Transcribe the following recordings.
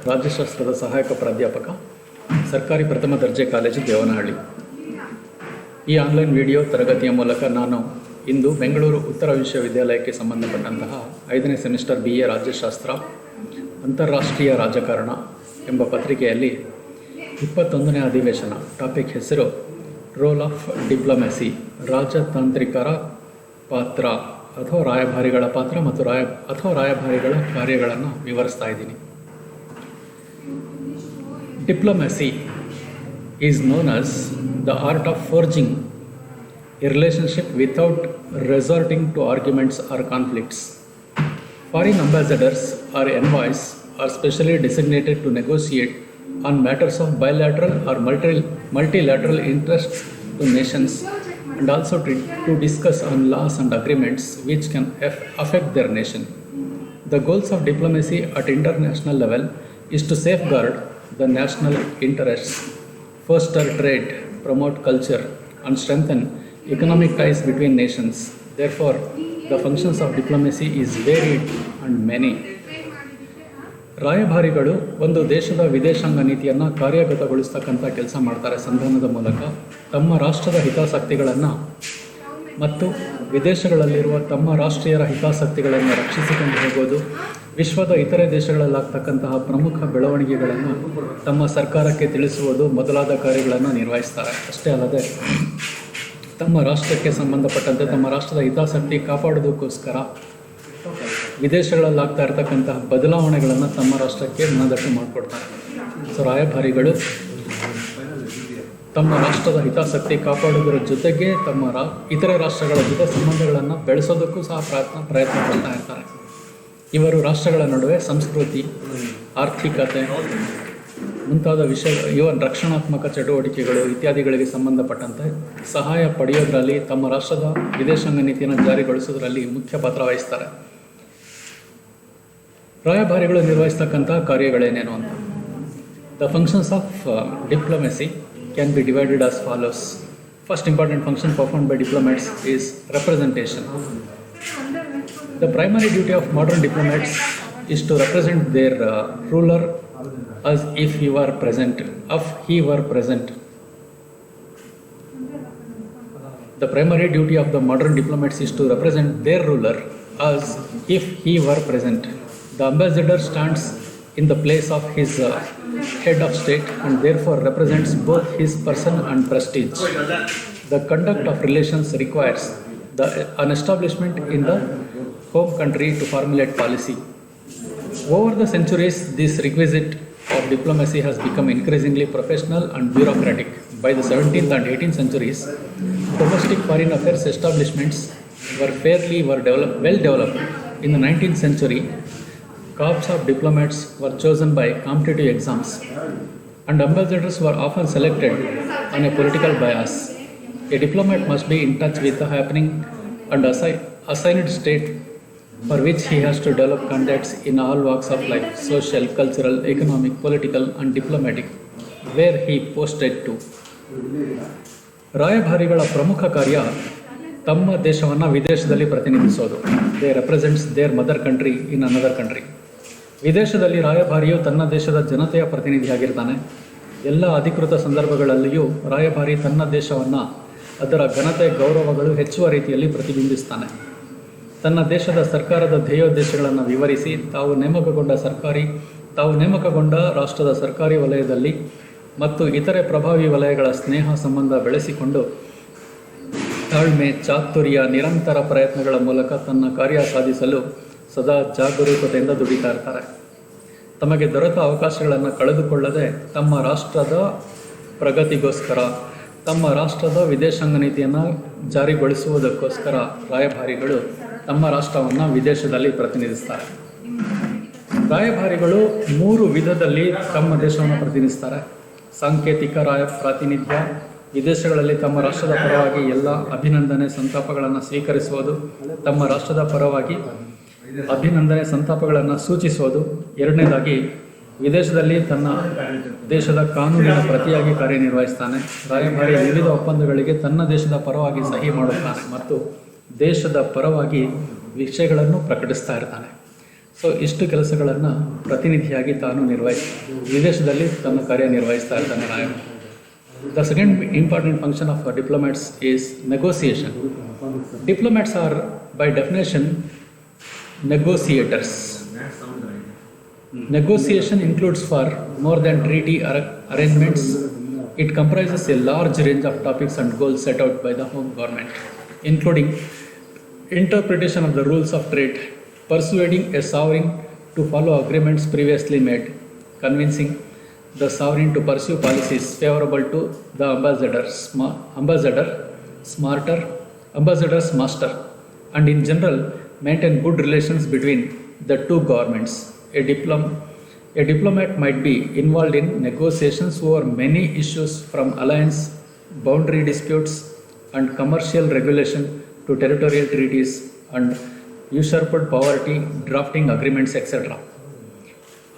ರಾಜ್ಯಶಾಸ್ತ್ರದ ಸಹಾಯಕ ಪ್ರಾಧ್ಯಾಪಕ, ಸರ್ಕಾರಿ ಪ್ರಥಮ ದರ್ಜೆ ಕಾಲೇಜು ದೇವನಹಳ್ಳಿ. ಈ ಆನ್ಲೈನ್ ವಿಡಿಯೋ ತರಗತಿಯ ಮೂಲಕ ನಾನು ಇಂದು ಬೆಂಗಳೂರು ಉತ್ತರ ವಿಶ್ವವಿದ್ಯಾಲಯಕ್ಕೆ ಸಂಬಂಧಪಟ್ಟಂತಹ 5ನೇ ಸೆಮಿಸ್ಟರ್ BA ರಾಜ್ಯಶಾಸ್ತ್ರ ಅಂತಾರಾಷ್ಟ್ರೀಯ ರಾಜಕಾರಣ ಎಂಬ ಪತ್ರಿಕೆಯಲ್ಲಿ 21ನೇ ಅಧಿವೇಶನ ಟಾಪಿಕ್ ಹೆಸರು ರೋಲ್ ಆಫ್ ಡಿಪ್ಲೊಮೆಸಿ, ರಾಜತಾಂತ್ರಿಕರ ಪಾತ್ರ ಅಥವಾ ರಾಯಭಾರಿಗಳ ಪಾತ್ರ ಮತ್ತು ರಾಯಭಾರಿಗಳ ಕಾರ್ಯಗಳನ್ನು ವಿವರಿಸ್ತಾ ಇದ್ದೀನಿ. Diplomacy is known as the art of forging a relationship without resorting to arguments or conflicts. Foreign ambassadors or envoys or specially designated to negotiate on matters of bilateral or multilateral interests to nations, and also to discuss on laws and agreements which can affect their nation. The goals of diplomacy at international level is to safeguard the national interests, foster trade, promote culture, and strengthen economic ties between nations. Therefore, the functions of diplomacy is varied and many. ರಾಯಭಾರಿಗಳು ಒಂದು ದೇಶದ ವಿದೇಶಾಂಗ ನೀತಿಯನ್ನು ಕಾರ್ಯಗತಗೊಳಿಸ್ತಕ್ಕಂಥ ಕೆಲಸ ಮಾಡ್ತಾರೆ. ಸಂಧಾನದ ಮೂಲಕ ತಮ್ಮ ರಾಷ್ಟ್ರದ ಹಿತಾಸಕ್ತಿಗಳನ್ನು ಮತ್ತು ವಿದೇಶಗಳಲ್ಲಿರುವ ತಮ್ಮ ರಾಷ್ಟ್ರೀಯರ ಹಿತಾಸಕ್ತಿಗಳನ್ನು ರಕ್ಷಿಸಿಕೊಂಡು ಹೋಗೋದು, ವಿಶ್ವದ ಇತರೆ ದೇಶಗಳಲ್ಲಾಗ್ತಕ್ಕಂತಹ ಪ್ರಮುಖ ಬೆಳವಣಿಗೆಗಳನ್ನು ತಮ್ಮ ಸರ್ಕಾರಕ್ಕೆ ತಿಳಿಸುವುದು ಮೊದಲಾದ ಕಾರ್ಯಗಳನ್ನು ನಿರ್ವಹಿಸ್ತಾರೆ. ಅಷ್ಟೇ ಅಲ್ಲದೆ ತಮ್ಮ ರಾಷ್ಟ್ರಕ್ಕೆ ಸಂಬಂಧಪಟ್ಟಂತೆ ತಮ್ಮ ರಾಷ್ಟ್ರದ ಹಿತಾಸಕ್ತಿ ಕಾಪಾಡೋದಕ್ಕೋಸ್ಕರ ವಿದೇಶಗಳಲ್ಲಾಗ್ತಾ ಇರತಕ್ಕಂತಹ ಬದಲಾವಣೆಗಳನ್ನು ತಮ್ಮ ರಾಷ್ಟ್ರಕ್ಕೆ ಮನದಟ್ಟು ಮಾಡಿಕೊಡ್ತಾರೆ. ಸೊ ರಾಯಭಾರಿಗಳು ತಮ್ಮ ರಾಷ್ಟ್ರದ ಹಿತಾಸಕ್ತಿ ಕಾಪಾಡೋದರ ಜೊತೆಗೆ ತಮ್ಮ ಇತರೆ ರಾಷ್ಟ್ರಗಳ ಜೊತೆ ಸಂಬಂಧಗಳನ್ನು ಬೆಳೆಸೋದಕ್ಕೂ ಸಹ ಪ್ರಯತ್ನ ಪಡ್ತಾ ಇರ್ತಾರೆ. ಇವರು ರಾಷ್ಟ್ರಗಳ ನಡುವೆ ಸಂಸ್ಕೃತಿ, ಆರ್ಥಿಕತೆ ಮುಂತಾದ ಇವನ್ ರಕ್ಷಣಾತ್ಮಕ ಚಟುವಟಿಕೆಗಳು ಇತ್ಯಾದಿಗಳಿಗೆ ಸಂಬಂಧಪಟ್ಟಂತೆ ಸಹಾಯ ಪಡೆಯೋದ್ರಲ್ಲಿ, ತಮ್ಮ ರಾಷ್ಟ್ರದ ವಿದೇಶಾಂಗ ನೀತಿಯನ್ನು ಜಾರಿಗೊಳಿಸೋದ್ರಲ್ಲಿ ಮುಖ್ಯ ಪಾತ್ರ ವಹಿಸ್ತಾರೆ. ರಾಯಭಾರಿಗಳು ನಿರ್ವಹಿಸ್ತಕ್ಕಂಥ ಕಾರ್ಯಗಳೇನೇನು ಅಂತ. The functions of diplomacy can be divided as follows. First important function performed by diplomats is representation. The primary duty of modern diplomats is to represent their ruler as if he were present. The primary duty of the modern diplomats is to represent their ruler as if he were present. The ambassador stands in the place of his head of state and therefore represents both his person and prestige. The conduct of relations requires an establishment in the home country to formulate policy. Over the centuries, this requisite of diplomacy has become increasingly professional and bureaucratic. By the 17th and 18th centuries, domestic foreign affairs establishments were well developed. In the 19th century, corps of diplomats were chosen by competitive exams, and ambassadors were often selected on a political bias. A diplomat must be in touch with the happening and assigned state for which he has to develop contacts in all walks of life, social, cultural, economic, political and diplomatic, where he posted to. ರಾಯಭಾರಿಗಳ ಪ್ರಮುಖ ಕಾರ್ಯ ತಮ್ಮ ದೇಶವನ್ನು ವಿದೇಶದಲ್ಲಿ ಪ್ರತಿನಿಧಿಸೋದು. They represents their mother country in another country. ವಿದೇಶದಲ್ಲಿ ರಾಯಭಾರಿಯು ತನ್ನ ದೇಶದ ಜನತೆಯ ಪ್ರತಿನಿಧಿಯಾಗಿರ್ತಾನೆ. ಎಲ್ಲ ಅಧಿಕೃತ ಸಂದರ್ಭಗಳಲ್ಲಿಯೂ ರಾಯಭಾರಿ ತನ್ನ ದೇಶವನ್ನು ಅದರ ಘನತೆ, ಗೌರವಗಳು ಹೆಚ್ಚುವ ರೀತಿಯಲ್ಲಿ ಪ್ರತಿಬಿಂಬಿಸ್ತಾನೆ. ತನ್ನ ದೇಶದ ಸರ್ಕಾರದ ಧ್ಯೇಯೋದ್ದೇಶಗಳನ್ನು ವಿವರಿಸಿ ತಾವು ನೇಮಕಗೊಂಡ ರಾಷ್ಟ್ರದ ಸರ್ಕಾರಿ ವಲಯದಲ್ಲಿ ಮತ್ತು ಇತರೆ ಪ್ರಭಾವಿ ವಲಯಗಳ ಸ್ನೇಹ ಸಂಬಂಧ ಬೆಳೆಸಿಕೊಂಡು ತಾಳ್ಮೆ, ಚಾತುರ್ಯ, ನಿರಂತರ ಪ್ರಯತ್ನಗಳ ಮೂಲಕ ತನ್ನ ಕಾರ್ಯ ಸಾಧಿಸಲು ಸದಾ ಜಾಗರೂಕತೆಯಿಂದ ದುಡಿತಾ ಇರ್ತಾರೆ. ತಮಗೆ ದೊರೆತ ಅವಕಾಶಗಳನ್ನು ಕಳೆದುಕೊಳ್ಳದೆ ತಮ್ಮ ರಾಷ್ಟ್ರದ ಪ್ರಗತಿಗೋಸ್ಕರ, ತಮ್ಮ ರಾಷ್ಟ್ರದ ವಿದೇಶಾಂಗ ನೀತಿಯನ್ನು ಜಾರಿಗೊಳಿಸುವುದಕ್ಕೋಸ್ಕರ ರಾಯಭಾರಿಗಳು ತಮ್ಮ ರಾಷ್ಟ್ರವನ್ನು ವಿದೇಶದಲ್ಲಿ ಪ್ರತಿನಿಧಿಸ್ತಾರೆ. ರಾಯಭಾರಿಗಳು 3 ವಿಧದಲ್ಲಿ ತಮ್ಮ ದೇಶವನ್ನು ಪ್ರತಿನಿಧಿಸ್ತಾರೆ. ಸಾಂಕೇತಿಕ ಪ್ರಾತಿನಿಧ್ಯ, ವಿದೇಶಗಳಲ್ಲಿ ತಮ್ಮ ರಾಷ್ಟ್ರದ ಪರವಾಗಿ ಎಲ್ಲ ಅಭಿನಂದನೆ, ಸಂತಾಪಗಳನ್ನು ಸ್ವೀಕರಿಸುವುದು, ತಮ್ಮ ರಾಷ್ಟ್ರದ ಪರವಾಗಿ ಅಭಿನಂದನೆ, ಸಂತಾಪಗಳನ್ನು ಸೂಚಿಸುವುದು. ಎರಡನೇದಾಗಿ ವಿದೇಶದಲ್ಲಿ ತನ್ನ ದೇಶದ ಕಾನೂನಿನ ಪ್ರತಿಯಾಗಿ ಕಾರ್ಯನಿರ್ವಹಿಸ್ತಾನೆ. ರಾಯಭಾರಿ ವಿವಿಧ ಒಪ್ಪಂದಗಳಿಗೆ ತನ್ನ ದೇಶದ ಪರವಾಗಿ ಸಹಿ ಮಾಡುತ್ತಾನೆ ಮತ್ತು ದೇಶದ ಪರವಾಗಿ ವಿಷಯಗಳನ್ನು ಪ್ರಕಟಿಸ್ತಾ ಇರ್ತಾನೆ. ಸೊ ಇಷ್ಟು ಕೆಲಸಗಳನ್ನು ಪ್ರತಿನಿಧಿಯಾಗಿ ತಾನು ವಿದೇಶದಲ್ಲಿ ತನ್ನ ಕಾರ್ಯನಿರ್ವಹಿಸ್ತಾ ಇರ್ತಾನೆ ರಾಯಭಾರಿ. The second important function of diplomats is negotiation. Diplomats are by definition negotiators. Negotiation includes far more than treaty arrangements. It comprises a large range of topics and goals set out by the home government, including interpretation of the rules of trade, persuading a sovereign to follow agreements previously made, convincing the sovereign to pursue policies favorable to the ambassador's master, and in general maintain good relations between the two governments. A diplomat might be involved in negotiations over many issues from alliance, boundary disputes, and commercial regulation to territorial treaties and usurped poverty, drafting agreements, etc.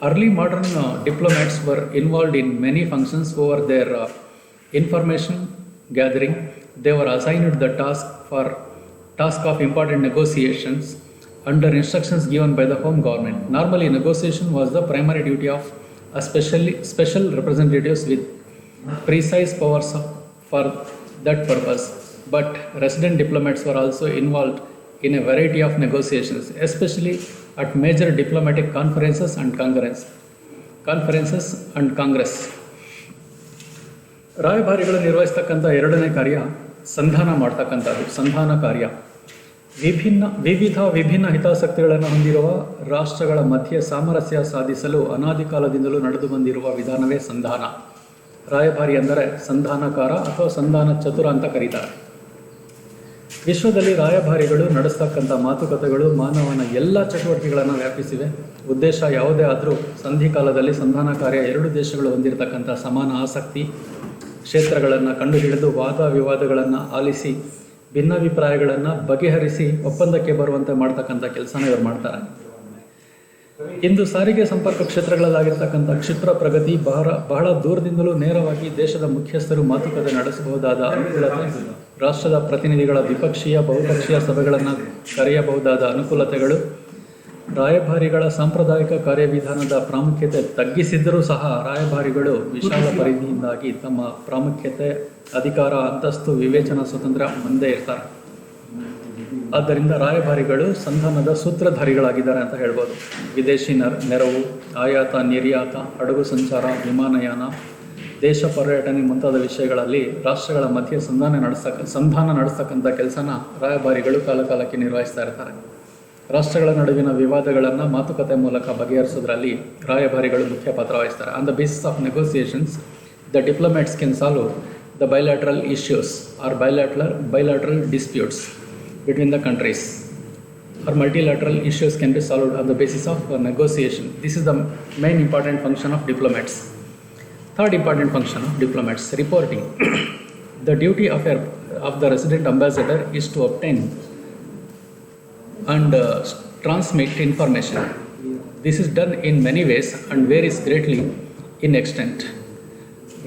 Early modern diplomats were involved in many functions over their information gathering. They were assigned the task of important negotiations under instructions given by the home government. Normally, negotiation was the primary duty of special representatives with precise powers for that purpose. But resident diplomats were also involved in a variety of negotiations, especially at major diplomatic conferences and congress. ರಾಯಭಾರಿಗಳು ನಿರ್ವಹಿಸ್ತಕ್ಕಂಥ ಎರಡನೇ ಕಾರ್ಯ ಸಂಧಾನ ಮಾಡ್ತಕ್ಕಂಥದ್ದು. ಸಂಧಾನ ಕಾರ್ಯ ವಿಭಿನ್ನ ಹಿತಾಸಕ್ತಿಗಳನ್ನು ಹೊಂದಿರುವ ರಾಷ್ಟ್ರಗಳ ಮಧ್ಯೆ ಸಾಮರಸ್ಯ ಸಾಧಿಸಲು ಅನಾದಿ ಕಾಲದಿಂದಲೂ ನಡೆದು ಬಂದಿರುವ ವಿಧಾನವೇ ಸಂಧಾನ. ರಾಯಭಾರಿ ಅಂದರೆ ಸಂಧಾನಕಾರ ಅಥವಾ ಸಂಧಾನ ಚತುರ ಅಂತ ಕರೀತಾರೆ. ವಿಶ್ವದಲ್ಲಿ ರಾಯಭಾರಿಗಳು ನಡೆಸ್ತಕ್ಕಂಥ ಮಾತುಕತೆಗಳು ಮಾನವನ ಎಲ್ಲ ಚಟುವಟಿಕೆಗಳನ್ನು ವ್ಯಾಪಿಸಿವೆ. ಉದ್ದೇಶ ಯಾವುದೇ ಆದರೂ ಸಂಧಿಕಾಲದಲ್ಲಿ ಸಂಧಾನ ಕಾರ್ಯ ಎರಡು ದೇಶಗಳು ಹೊಂದಿರತಕ್ಕಂಥ ಸಮಾನ ಆಸಕ್ತಿ ಕ್ಷೇತ್ರಗಳನ್ನು ಕಂಡುಹಿಡಿದು ವಾದ ವಿವಾದಗಳನ್ನು ಆಲಿಸಿ ಭಿನ್ನಾಭಿಪ್ರಾಯಗಳನ್ನು ಬಗೆಹರಿಸಿ ಒಪ್ಪಂದಕ್ಕೆ ಬರುವಂತೆ ಮಾಡ್ತಕ್ಕಂಥ ಕೆಲಸನ ಇವರು ಮಾಡ್ತಾರೆ. ಇಂದು ಸಾರಿಗೆ ಸಂಪರ್ಕ ಕ್ಷೇತ್ರಗಳಲ್ಲಾಗಿರ್ತಕ್ಕಂಥ ಕ್ಷಿಪ್ರ ಪ್ರಗತಿ ಬಹಳ ದೂರದಿಂದಲೂ ನೇರವಾಗಿ ದೇಶದ ಮುಖ್ಯಸ್ಥರು ಮಾತುಕತೆ ನಡೆಸಬಹುದಾದ ಅನುಕೂಲತೆ, ರಾಷ್ಟ್ರದ ಪ್ರತಿನಿಧಿಗಳ ದ್ವಿಪಕ್ಷೀಯ ಬಹುಪಕ್ಷೀಯ ಸಭೆಗಳನ್ನು ಕರೆಯಬಹುದಾದ ಅನುಕೂಲತೆಗಳು, ರಾಯಭಾರಿಗಳ ಸಾಂಪ್ರದಾಯಿಕ ಕಾರ್ಯವಿಧಾನದ ಪ್ರಾಮುಖ್ಯತೆ ತಗ್ಗಿಸಿದ್ದರೂ ಸಹ ರಾಯಭಾರಿಗಳು ವಿಶಾಲ ಪರಿಧಿಯಿಂದಾಗಿ ತಮ್ಮ ಪ್ರಾಮುಖ್ಯತೆ, ಅಧಿಕಾರ, ಅಂತಸ್ತು, ವಿವೇಚನಾ ಸ್ವಾತಂತ್ರ್ಯ ಮುಂದೆ ಇರ್ತಾರೆ. ಆದ್ದರಿಂದ ರಾಯಭಾರಿಗಳು ಸಂಧಾನದ ಸೂತ್ರಧಾರಿಗಳಾಗಿದ್ದಾರೆ ಅಂತ ಹೇಳ್ಬೋದು. ವಿದೇಶಿ ನೆರವು, ಆಯಾತ ನಿರ್ಯಾತ, ಹಡಗು ಸಂಚಾರ, ವಿಮಾನಯಾನ, ದೇಶ ಪರ್ಯಟನೆ ಮುಂತಾದ ವಿಷಯಗಳಲ್ಲಿ ರಾಷ್ಟ್ರಗಳ ಮಧ್ಯೆ ಸಂಧಾನ ನಡೆಸ್ತಕ್ಕಂಥ ಕೆಲಸನ ರಾಯಭಾರಿಗಳು ಕಾಲಕಾಲಕ್ಕೆ ನಿರ್ವಹಿಸ್ತಾ ಇರ್ತಾರೆ. ರಾಷ್ಟ್ರಗಳ ನಡುವಿನ ವಿವಾದಗಳನ್ನು ಮಾತುಕತೆ ಮೂಲಕ ಬಗೆಹರಿಸೋದ್ರಲ್ಲಿ ರಾಯಭಾರಿಗಳು ಮುಖ್ಯ ಪಾತ್ರ ವಹಿಸ್ತಾರೆ. On the basis of negotiations, the diplomats can solve the bilateral issues or bilateral disputes between the countries, or multilateral issues can be solved on the basis of negotiation. This is the main important function of diplomats. Third important function of diplomats, reporting. The duty of the resident ambassador is to obtain and transmit information. This is done in many ways and varies greatly in extent,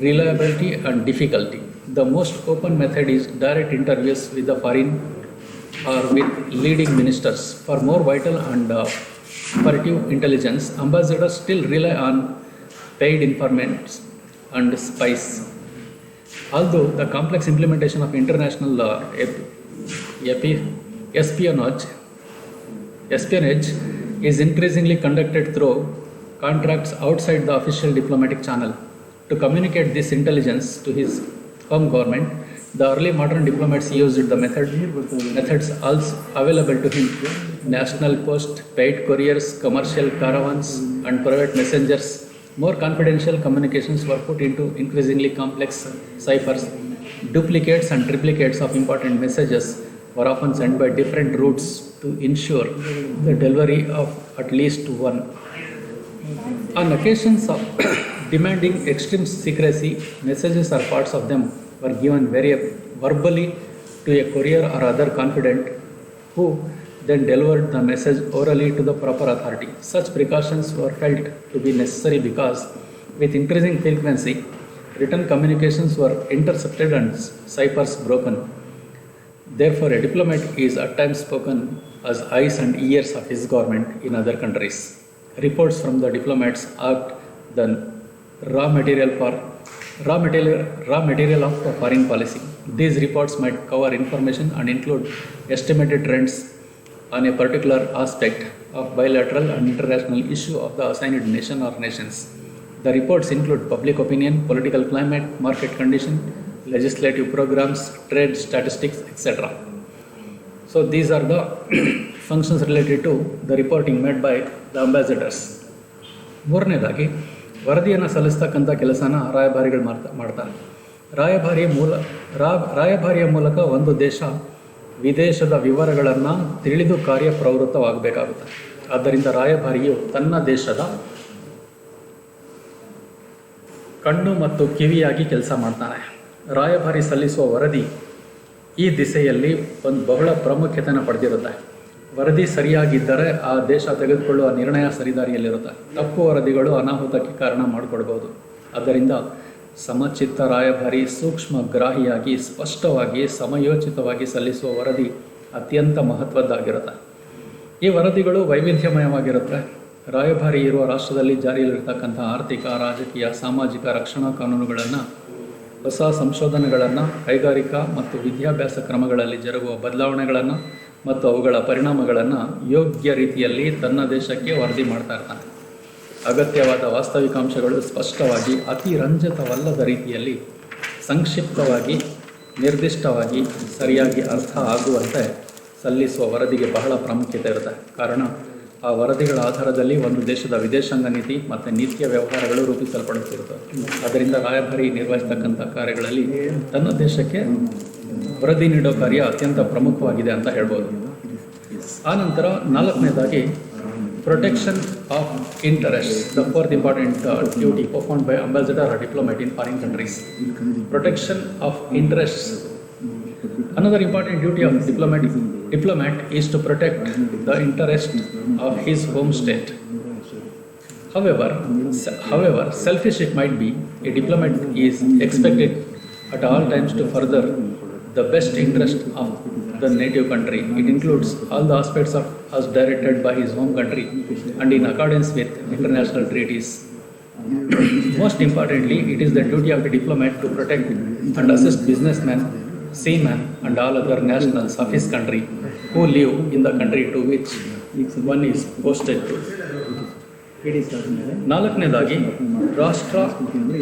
reliability and difficulty. The most open method is direct interviews with the foreign or with leading ministers. For more vital and operative intelligence, ambassadors still rely on paid informants and spies. Although the complex implementation of international espionage is increasingly conducted through contracts outside the official diplomatic channel. To communicate this intelligence to his home government, the early modern diplomats used the methods also available to him: national post, paid couriers, commercial caravans, and private messengers. More confidential communications were put into increasingly complex ciphers. Duplicates and triplicates of important messages were often sent by different routes to ensure the delivery of at least one. On occasions of demanding extreme secrecy, messages or parts of them were given very verbally to a courier or other confidant, who then delivered the message orally to the proper authority. Such precautions were felt to be necessary because, with increasing frequency, written communications were intercepted and ciphers broken. Therefore, a diplomat is at times spoken as eyes and ears of his government in other countries. Reports from the diplomats act the raw material of foreign policy. These reports might cover information and include estimated trends on a particular aspect of bilateral and international issue of the assigned nation or nations. The reports include public opinion, political climate, market condition, legislative programs, trade statistics, etc. So these are the functions related to the reporting made by the ambassadors. ಮೂರನೇದಾಗಿ ವರದಿಯನ್ನು ಸಲ್ಲಿಸ್ತಕ್ಕಂಥ ಕೆಲಸನ ರಾಯಭಾರಿಗಳು ಮಾಡ್ತಾರೆ. ರಾಯಭಾರಿಯ ಮೂಲಕ ಒಂದು ದೇಶ ವಿದೇಶದ ವಿವರಗಳನ್ನು ತಿಳಿದು ಕಾರ್ಯಪ್ರವೃತ್ತವಾಗಬೇಕಾಗುತ್ತೆ. ಆದ್ದರಿಂದ ರಾಯಭಾರಿಯು ತನ್ನ ದೇಶದ ಕಣ್ಣು ಮತ್ತು ಕಿವಿಯಾಗಿ ಕೆಲಸ ಮಾಡ್ತಾನೆ. ರಾಯಭಾರಿ ಸಲ್ಲಿಸುವ ವರದಿ ಈ ದಿಸೆಯಲ್ಲಿ ಒಂದು ಬಹಳ ಪ್ರಾಮುಖ್ಯತೆಯನ್ನು ಪಡೆದಿರುತ್ತೆ. ವರದಿ ಸರಿಯಾಗಿದ್ದರೆ ಆ ದೇಶ ತೆಗೆದುಕೊಳ್ಳುವ ನಿರ್ಣಯ ಸರಿದಾರಿಯಲ್ಲಿರುತ್ತೆ. ತಪ್ಪು ವರದಿಗಳು ಅನಾಹುತಕ್ಕೆ ಕಾರಣ ಮಾಡಿಕೊಡ್ಬೋದು. ಆದ್ದರಿಂದ ಸಮಚಿತ್ತ ರಾಯಭಾರಿ ಸೂಕ್ಷ್ಮಗ್ರಾಹಿಯಾಗಿ ಸ್ಪಷ್ಟವಾಗಿ ಸಮಯೋಚಿತವಾಗಿ ಸಲ್ಲಿಸುವ ವರದಿ ಅತ್ಯಂತ ಮಹತ್ವದ್ದಾಗಿರುತ್ತೆ. ಈ ವರದಿಗಳು ವೈವಿಧ್ಯಮಯವಾಗಿರುತ್ತೆ. ರಾಯಭಾರಿ ಇರುವ ರಾಷ್ಟ್ರದಲ್ಲಿ ಜಾರಿಯಲ್ಲಿರ್ತಕ್ಕಂಥ ಆರ್ಥಿಕ, ರಾಜಕೀಯ, ಸಾಮಾಜಿಕ, ರಕ್ಷಣಾ ಕಾನೂನುಗಳನ್ನು, ಹೊಸ ಸಂಶೋಧನೆಗಳನ್ನು, ಕೈಗಾರಿಕಾ ಮತ್ತು ವಿದ್ಯಾಭ್ಯಾಸ ಕ್ರಮಗಳಲ್ಲಿ ಜರುಗುವ ಬದಲಾವಣೆಗಳನ್ನು ಮತ್ತು ಅವುಗಳ ಪರಿಣಾಮಗಳನ್ನು ಯೋಗ್ಯ ರೀತಿಯಲ್ಲಿ ತನ್ನ ದೇಶಕ್ಕೆ ವರದಿ ಮಾಡ್ತಾ ಇರ್ತಾನೆ. ಅಗತ್ಯವಾದ ವಾಸ್ತವಿಕಾಂಶಗಳು ಸ್ಪಷ್ಟವಾಗಿ, ಅತಿ ರಂಜಕವಲ್ಲದ ರೀತಿಯಲ್ಲಿ, ಸಂಕ್ಷಿಪ್ತವಾಗಿ, ನಿರ್ದಿಷ್ಟವಾಗಿ, ಸರಿಯಾಗಿ ಅರ್ಥ ಆಗುವಂತೆ ಸಲ್ಲಿಸುವ ವರದಿಗೆ ಬಹಳ ಪ್ರಾಮುಖ್ಯತೆ ಇರುತ್ತೆ. ಕಾರಣ ಆ ವರದಿಗಳ ಆಧಾರದಲ್ಲಿ ಒಂದು ದೇಶದ ವಿದೇಶಾಂಗ ನೀತಿ ಮತ್ತು ನೀತಿಯ ವ್ಯವಹಾರಗಳು ರೂಪಿಸಲ್ಪಡುತ್ತಿರುತ್ತವೆ. ಅದರಿಂದ ರಾಯಭಾರಿ ನಿರ್ವಹಿಸ್ತಕ್ಕಂಥ ಕಾರ್ಯಗಳಲ್ಲಿ ತನ್ನ ದೇಶಕ್ಕೆ ವರದಿ ನೀಡೋ ಕಾರ್ಯ ಅತ್ಯಂತ ಪ್ರಮುಖವಾಗಿದೆ ಅಂತ ಹೇಳ್ಬೋದು. ಆನಂತರ ನಾಲ್ಕನೇದಾಗಿ protection of interest, the fourth important duty performed by ambassador or diplomat in foreign countries. Protection of interest. Another important duty of diplomat is to protect the interest of his home state. However, selfish it might be, a diplomat is expected at all times to further the best interest of the native country. It includes all the aspects of as directed by his home country and in accordance with international treaties. Most importantly, it is the duty of the diplomat to protect and assist businessmen, seamen and all other nationals of his country who live in the country to which one is posted to. ನಾಲ್ಕನೇದಾಗಿ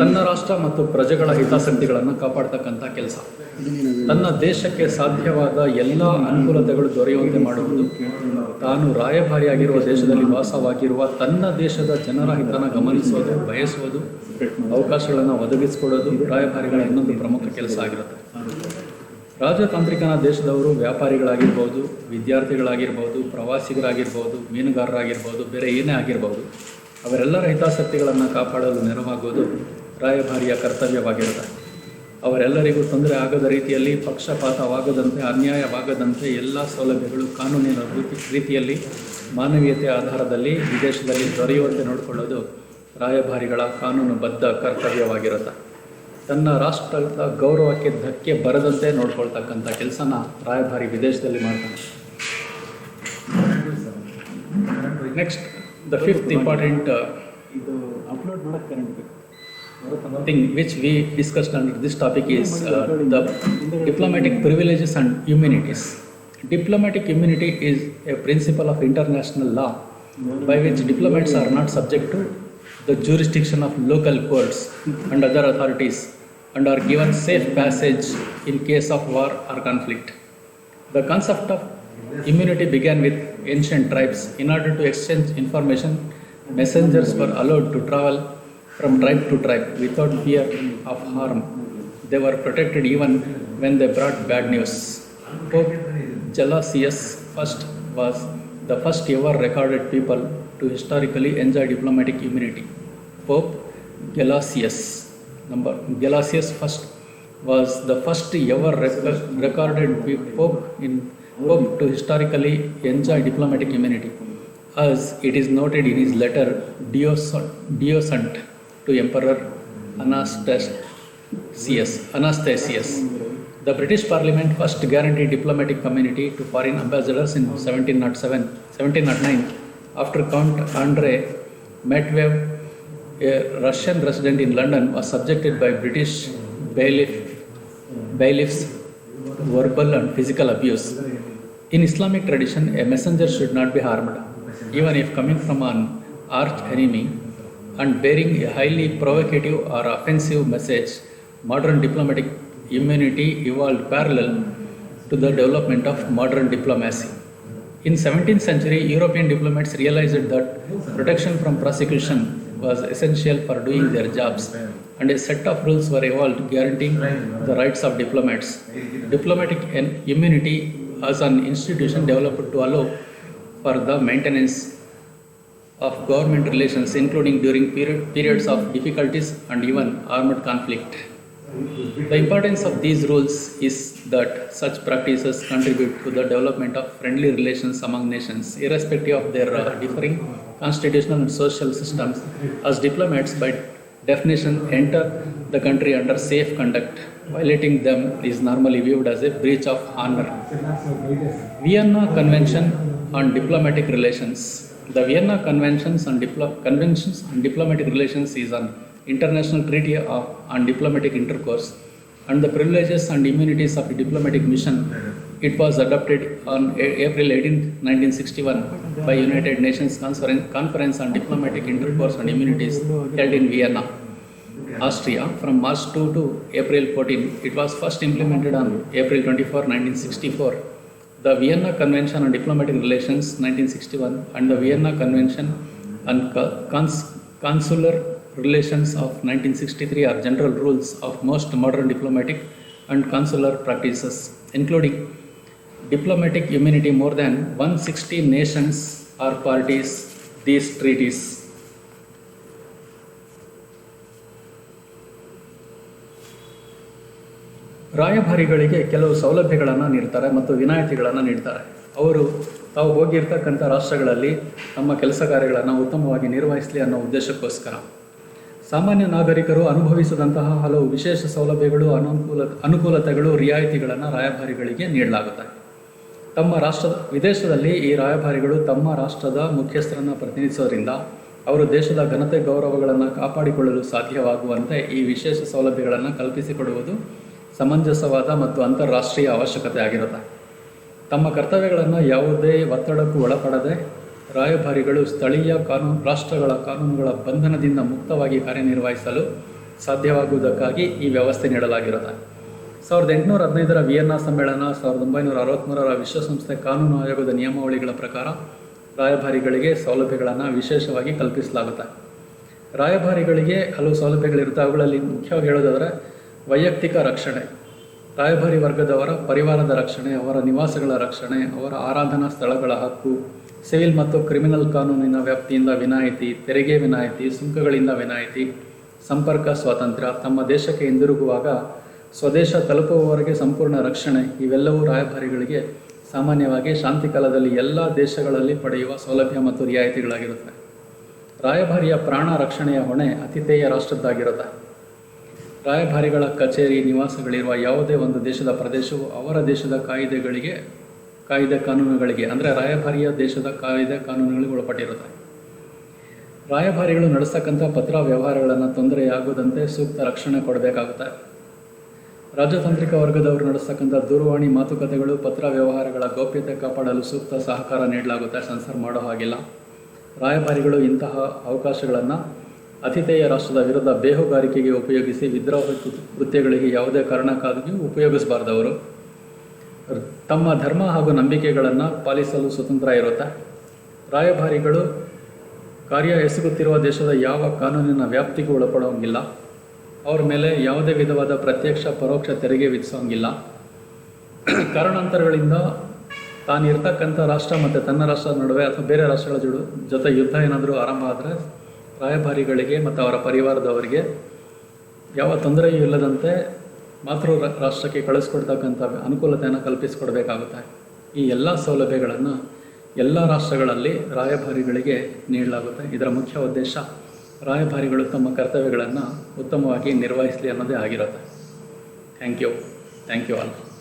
ತನ್ನ ರಾಷ್ಟ್ರ ಮತ್ತು ಪ್ರಜೆಗಳ ಹಿತಾಸಕ್ತಿಗಳನ್ನು ಕಾಪಾಡ್ತಕ್ಕಂಥ ಕೆಲಸ. ತನ್ನ ದೇಶಕ್ಕೆ ಸಾಧ್ಯವಾದ ಎಲ್ಲ ಅನುಕೂಲತೆಗಳು ದೊರೆಯುವಂತೆ ಮಾಡುವುದು, ತಾನು ರಾಯಭಾರಿಯಾಗಿರುವ ದೇಶದಲ್ಲಿ ವಾಸವಾಗಿರುವ ತನ್ನ ದೇಶದ ಜನರ ಹಿತನ ಗಮನಿಸೋದು, ಬಯಸುವುದು, ಅವಕಾಶಗಳನ್ನು ಒದಗಿಸಿಕೊಡೋದು ರಾಯಭಾರಿಗಳ ಇನ್ನೊಂದು ಪ್ರಮುಖ ಕೆಲಸ ಆಗಿರುತ್ತೆ. ರಾಜತಾಂತ್ರಿಕನ ದೇಶದವರು ವ್ಯಾಪಾರಿಗಳಾಗಿರ್ಬೋದು, ವಿದ್ಯಾರ್ಥಿಗಳಾಗಿರ್ಬೋದು, ಪ್ರವಾಸಿಗರಾಗಿರ್ಬೋದು, ಮೀನುಗಾರರಾಗಿರ್ಬೋದು, ಬೇರೆ ಏನೇ ಆಗಿರ್ಬೋದು, ಅವರೆಲ್ಲರ ಹಿತಾಸಕ್ತಿಗಳನ್ನು ಕಾಪಾಡಲು ನೆರವಾಗುವುದು ರಾಯಭಾರಿಯ ಕರ್ತವ್ಯವಾಗಿರುತ್ತೆ. ಅವರೆಲ್ಲರಿಗೂ ತೊಂದರೆ ಆಗದ ರೀತಿಯಲ್ಲಿ, ಪಕ್ಷಪಾತವಾಗದಂತೆ, ಅನ್ಯಾಯವಾಗದಂತೆ ಎಲ್ಲ ಸೌಲಭ್ಯಗಳು ಕಾನೂನಿನ ರೀತಿಯಲ್ಲಿ, ಮಾನವೀಯತೆಯ ಆಧಾರದಲ್ಲಿ ವಿದೇಶದಲ್ಲಿ ದೊರೆಯುವಂತೆ ನೋಡಿಕೊಳ್ಳೋದು ರಾಯಭಾರಿಗಳ ಕಾನೂನುಬದ್ಧ ಕರ್ತವ್ಯವಾಗಿರುತ್ತೆ. ತನ್ನ ರಾಷ್ಟ್ರದ ಗೌರವಕ್ಕೆ ಧಕ್ಕೆ ಬರದಂತೆ ನೋಡ್ಕೊಳ್ತಕ್ಕಂಥ ಕೆಲಸನ ರಾಯಭಾರಿ ವಿದೇಶದಲ್ಲಿ ಮಾಡ್ತಾನೆ. Next, the fifth important thing which we discussed under this topic is the diplomatic privileges and immunities. Diplomatic immunity is a principle of international law by which diplomats are not subject to the jurisdiction of local courts and other authorities and are given safe passage in case of war or conflict. The concept of immunity began with ancient tribes. In order to exchange information, messengers were allowed to travel from tribe to tribe without fear of harm. They were protected even when they brought bad news. Pope Gelasius I was the first ever recorded people to historically enjoy diplomatic immunity. Pope Gelasius I was the first ever recorded pope to historically enjoy diplomatic immunity, as it is noted in his letter Diosant to Emperor Anastasius. The British Parliament first guaranteed diplomatic immunity to foreign ambassadors in 1709 after Count Andrei Medvedev, a Russian resident in London, was subjected by British bailiffs to verbal and physical abuse. In Islamic tradition, a messenger should not be harmed, even if coming from an arch enemy and bearing a highly provocative or offensive message. Modern diplomatic immunity evolved parallel to the development of modern diplomacy. In 17th century, European diplomats realized that protection from prosecution was essential for doing their jobs, and a set of rules were evolved guaranteeing the rights of diplomats. Diplomatic immunity as an institution developed to allow for the maintenance of government relations, including during periods of difficulties and even armed conflict. The importance of these rules is that such practices contribute to the development of friendly relations among nations, irrespective of their differing constitutional and social systems, as diplomats by definition enter the country under safe conduct. Violating them is normally viewed as a breach of honor. Vienna Convention on Diplomatic Relations. The Vienna Conventions on Diplomatic Relations is an international treaty on diplomatic intercourse and the privileges and immunities of a diplomatic mission. It was adopted on April 18, 1961 by United Nations Conference on Diplomatic Intercourse and Immunities held in Vienna, Austria from March 2 to April 14. It was first implemented on April 24, 1964. The Vienna Convention on Diplomatic Relations 1961 and the Vienna Convention on Consular Relations of 1963 are general rules of most modern diplomatic and consular practices, including diplomatic immunity. More than 160 nations are parties these treaties. ರಾಯಭಾರಿಗಳಿಗೆ ಕೆಲವು ಸೌಲಭ್ಯಗಳನ್ನು ನೀಡ್ತಾರೆ ಮತ್ತು ವಿನಾಯಿತಿಗಳನ್ನು ನೀಡ್ತಾರೆ. ಅವರು ತಾವು ಹೋಗಿರ್ತಕ್ಕಂಥ ರಾಷ್ಟ್ರಗಳಲ್ಲಿ ತಮ್ಮ ಕೆಲಸ ಕಾರ್ಯಗಳನ್ನು ಉತ್ತಮವಾಗಿ ನಿರ್ವಹಿಸಲಿ ಅನ್ನೋ ಉದ್ದೇಶಕ್ಕೋಸ್ಕರ ಸಾಮಾನ್ಯ ನಾಗರಿಕರು ಅನುಭವಿಸಿದಂತಹ ಹಲವು ವಿಶೇಷ ಸೌಲಭ್ಯಗಳು, ಅನುಕೂಲತೆಗಳು, ರಿಯಾಯಿತಿಗಳನ್ನು ರಾಯಭಾರಿಗಳಿಗೆ ನೀಡಲಾಗುತ್ತೆ. ವಿದೇಶದಲ್ಲಿ ಈ ರಾಯಭಾರಿಗಳು ತಮ್ಮ ರಾಷ್ಟ್ರದ ಮುಖ್ಯಸ್ಥರನ್ನು ಪ್ರತಿನಿಧಿಸೋದ್ರಿಂದ ಅವರು ದೇಶದ ಘನತೆ ಗೌರವಗಳನ್ನು ಕಾಪಾಡಿಕೊಳ್ಳಲು ಸಾಧ್ಯವಾಗುವಂತೆ ಈ ವಿಶೇಷ ಸೌಲಭ್ಯಗಳನ್ನು ಕಲ್ಪಿಸಿಕೊಡುವುದು ಸಮಂಜಸವಾದ ಮತ್ತು ಅಂತಾರಾಷ್ಟ್ರೀಯ ಅವಶ್ಯಕತೆ ಆಗಿರುತ್ತೆ. ತಮ್ಮ ಕರ್ತವ್ಯಗಳನ್ನು ಯಾವುದೇ ಒತ್ತಡಕ್ಕೂ ಒಳಪಡದೆ ರಾಯಭಾರಿಗಳು ಸ್ಥಳೀಯ ರಾಷ್ಟ್ರಗಳ ಕಾನೂನುಗಳ ಬಂಧನದಿಂದ ಮುಕ್ತವಾಗಿ ಕಾರ್ಯನಿರ್ವಹಿಸಲು ಸಾಧ್ಯವಾಗುವುದಕ್ಕಾಗಿ ಈ ವ್ಯವಸ್ಥೆ ನೀಡಲಾಗಿರುತ್ತೆ. 1815ರ ವಿಯೆನ್ನಾ ಸಮ್ಮೇಳನ, 1963ರ ವಿಶ್ವಸಂಸ್ಥೆ ಕಾನೂನು ಆಯೋಗದ ನಿಯಮಾವಳಿಗಳ ಪ್ರಕಾರ ರಾಯಭಾರಿಗಳಿಗೆ ಸೌಲಭ್ಯಗಳನ್ನು ವಿಶೇಷವಾಗಿ ಕಲ್ಪಿಸಲಾಗುತ್ತೆ. ರಾಯಭಾರಿಗಳಿಗೆ ಹಲವು ಸೌಲಭ್ಯಗಳಿರುತ್ತೆ. ಅವುಗಳಲ್ಲಿ ಮುಖ್ಯವಾಗಿ ಹೇಳೋದಾದರೆ ವೈಯಕ್ತಿಕ ರಕ್ಷಣೆ, ರಾಯಭಾರಿ ವರ್ಗದವರ ಪರಿವಾರದ ರಕ್ಷಣೆ, ಅವರ ನಿವಾಸಗಳ ರಕ್ಷಣೆ, ಅವರ ಆರಾಧನಾ ಸ್ಥಳಗಳ ಹಕ್ಕು, ಸಿವಿಲ್ ಮತ್ತು ಕ್ರಿಮಿನಲ್ ಕಾನೂನಿನ ವ್ಯಾಪ್ತಿಯಿಂದ ವಿನಾಯಿತಿ, ತೆರಿಗೆ ವಿನಾಯಿತಿ, ಸುಂಕಗಳಿಂದ ವಿನಾಯಿತಿ, ಸಂಪರ್ಕ ಸ್ವಾತಂತ್ರ್ಯ, ತಮ್ಮ ದೇಶಕ್ಕೆ ಹಿಂದಿರುಗುವಾಗ ಸ್ವದೇಶ ತಲುಪುವವರೆಗೆ ಸಂಪೂರ್ಣ ರಕ್ಷಣೆ, ಇವೆಲ್ಲವೂ ರಾಯಭಾರಿಗಳಿಗೆ ಸಾಮಾನ್ಯವಾಗಿ ಶಾಂತಿಕಾಲದಲ್ಲಿ ಎಲ್ಲ ದೇಶಗಳಲ್ಲಿ ಪಡೆಯುವ ಸೌಲಭ್ಯ ಮತ್ತು ರಿಯಾಯಿತಿಗಳಾಗಿರುತ್ತವೆ. ರಾಯಭಾರಿಯ ಪ್ರಾಣ ರಕ್ಷಣೆಯ ಹೊಣೆ ಆತಿಥೇಯ ರಾಷ್ಟ್ರದ್ದಾಗಿರುತ್ತೆ. ರಾಯಭಾರಿಗಳ ಕಚೇರಿ, ನಿವಾಸಗಳಿರುವ ಯಾವುದೇ ಒಂದು ದೇಶದ ಪ್ರದೇಶವು ಅವರ ದೇಶದ ಕಾಯ್ದೆ ಕಾನೂನುಗಳಿಗೆ ಅಂದರೆ ರಾಯಭಾರಿಯ ದೇಶದ ಕಾಯ್ದೆ ಕಾನೂನುಗಳಿಗೆ ಒಳಪಟ್ಟಿರುತ್ತೆ. ರಾಯಭಾರಿಗಳು ನಡೆಸ್ತಕ್ಕಂಥ ಪತ್ರ ವ್ಯವಹಾರಗಳನ್ನು ತೊಂದರೆಯಾಗದಂತೆ ಸೂಕ್ತ ರಕ್ಷಣೆ ಕೊಡಬೇಕಾಗುತ್ತೆ. ರಾಜತಾಂತ್ರಿಕ ವರ್ಗದವರು ನಡೆಸ್ತಕ್ಕಂಥ ದೂರವಾಣಿ ಮಾತುಕತೆಗಳು, ಪತ್ರ ವ್ಯವಹಾರಗಳ ಗೌಪ್ಯತೆ ಕಾಪಾಡಲು ಸೂಕ್ತ ಸಹಕಾರ ನೀಡಲಾಗುತ್ತೆ, ಸೆನ್ಸರ್ ಮಾಡೋ ಹಾಗಿಲ್ಲ. ರಾಯಭಾರಿಗಳು ಇಂತಹ ಅವಕಾಶಗಳನ್ನು ಆತಿಥೇಯ ರಾಷ್ಟ್ರದ ವಿರುದ್ಧ ಬೇಹುಗಾರಿಕೆಗೆ ಉಪಯೋಗಿಸಿ ವಿದ್ರೋಹ ಕೃತ್ಯಗಳಿಗೆ ಯಾವುದೇ ಕಾರಣಕ್ಕಾಗಿಯೂ ಉಪಯೋಗಿಸಬಾರ್ದವರು. ತಮ್ಮ ಧರ್ಮ ಹಾಗೂ ನಂಬಿಕೆಗಳನ್ನು ಪಾಲಿಸಲು ಸ್ವತಂತ್ರ ಇರುತ್ತೆ. ರಾಯಭಾರಿಗಳು ಕಾರ್ಯ ಎಸಗುತ್ತಿರುವ ದೇಶದ ಯಾವ ಕಾನೂನಿನ ವ್ಯಾಪ್ತಿಗೂ ಒಳಪಡೋಂಗಿಲ್ಲ. ಅವ್ರ ಮೇಲೆ ಯಾವುದೇ ವಿಧವಾದ ಪ್ರತ್ಯಕ್ಷ ಪರೋಕ್ಷ ತೆರಿಗೆ ವಿಧಿಸೋಂಗಿಲ್ಲ. ಕಾರಣಾಂತರಗಳಿಂದ ತಾನಿರ್ತಕ್ಕಂಥ ರಾಷ್ಟ್ರ ಮತ್ತು ತನ್ನ ರಾಷ್ಟ್ರದ ನಡುವೆ ಅಥವಾ ಬೇರೆ ರಾಷ್ಟ್ರಗಳ ಜೊತೆ ಯುದ್ಧ ಏನಾದರೂ ಆರಂಭ ಆದರೆ ರಾಯಭಾರಿಗಳಿಗೆ ಮತ್ತು ಅವರ ಪರಿವಾರದವರಿಗೆ ಯಾವ ತೊಂದರೆಯೂ ಇಲ್ಲದಂತೆ ಮಾತೃ ರಾಷ್ಟ್ರಕ್ಕೆ ಕಳಿಸ್ಕೊಡ್ತಕ್ಕಂಥ ಅನುಕೂಲತೆಯನ್ನು ಕಲ್ಪಿಸಿಕೊಡಬೇಕಾಗುತ್ತೆ. ಈ ಎಲ್ಲ ಸೌಲಭ್ಯಗಳನ್ನು ಎಲ್ಲ ರಾಷ್ಟ್ರಗಳಲ್ಲಿ ರಾಯಭಾರಿಗಳಿಗೆ ನೀಡಲಾಗುತ್ತೆ. ಇದರ ಮುಖ್ಯ ಉದ್ದೇಶ ರಾಯಭಾರಿಗಳು ತಮ್ಮ ಕರ್ತವ್ಯಗಳನ್ನು ಉತ್ತಮವಾಗಿ ನಿರ್ವಹಿಸಲಿ ಅನ್ನೋದೇ ಆಗಿರುತ್ತೆ. Thank you. Thank you all.